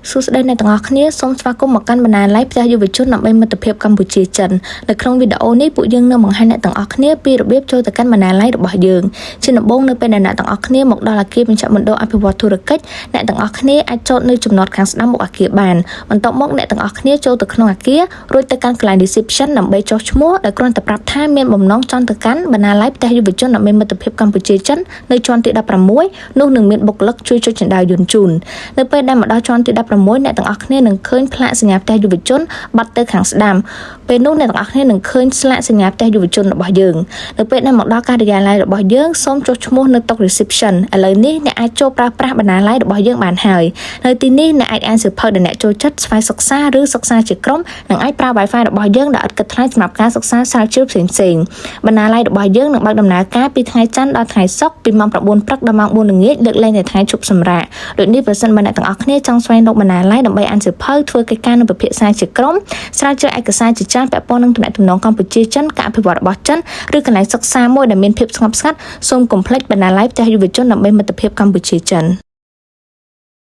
សួស្តីអ្នកទាំងអស់គ្នាសូមស្វាគមន៍មកកាន់បណ្ណាល័យផ្ទះយុវជនដើម្បីមិត្តភាពកម្ពុជាចិននៅក្នុងវីដេអូនេះពួកយើងនឹងបង្ហាញអ្នកទាំងអស់គ្នាពីរបៀបចូលទៅកាន់បណ្ណាល័យរបស់យើងជាដំបូងនៅពេលដែលអ្នកទាំងអស់គ្នាមកដល់អគារបញ្ចប់មណ្ឌលអភិវឌ្ឍធុរកិច្ចអ្នកទាំងអស់គ្នាអាចចតនៅចំណតខាងស្ដាំមុខអគារបានបន្ទាប់មកអ្នកទាំងអស់គ្នាចូលទៅក្នុងអគាររួចទៅកាន់កន្លែង reception ដើម្បីចុះឈ្មោះដោយគ្រាន់តែប្រាប់ថាមានបំណងចង់ទៅកាន់បណ្ណាល័យផ្ទះយុវជនដើម្បីមិត្តភាពកម្ពុជាចិននៅជាន់ទី16នោះនឹងមានបុគ្គលិកជួយចុចចណ្ដាលយន្តជូននៅពេលដែលមកដល់ជាន់ទី16អ្នកទាំងអស់គ្នានឹងឃើញផ្លាកសញ្ញាផ្ទះយុវជនបាត់ទៅខាងស្ដាំពេលនោះអ្នកទាំងអស់គ្នានឹងឃើញស្លាកសញ្ញាផ្ទះយុវជនរបស់យើងនៅពេលដែលមកដល់ការិយាល័យរបស់យើងសូមចុះឈ្មោះនៅតុ reception ឥឡូវនេះអ្នកអាចចូលប្រើប្រាស់បណ្ណាល័យរបស់យើងបានហើយនៅទីនេះអ្នកអាចអានសៀវភៅដែលអ្នកចូលចិត្តស្វែងសិក្សាឬសិក្សាជាក្រុមនិងអាចប្រើ Wi-Fi របស់យើងដែលឥតគិតថ្លៃសម្រាប់ការសិក្សាស្រាវជ្រាវផ្សេងៗបណ្ណាល័យរបស់យើងនឹងបើកដំណើរការពីថ្ងៃច័ន្ទដល់ថ្ងៃសុក្រពីម៉ោង 9 ព្រឹកដល់ម៉ោង 4 ល្ងាចលើកលែងតែថ្ងៃឈប់សម្រាកដូចនេះប្រសិនបើអ្នកទាំងអស់គ្នាចង់ស្វែងរកបណ្ណាល័យដើម្បីអានសៀវភៅធ្វើកិច្ចការនៅពិភាក្សាជាក្រុមស្រាវជ្រាវឯកសារជាច្រើនពាក់ព័ន្ធនឹងទំនាក់ទំនងកម្ពុជាចិនការអភិវឌ្ឍរបស់ចិនឬកន្លែងសិក្សាមួយដែលមានភាពស្ងប់ស្ងាត់សូមកុំភ្លេចបណ្ណាល័យផ្ទះយុវជនដើម្បីមិត្តភាពកម្ពុជាចិន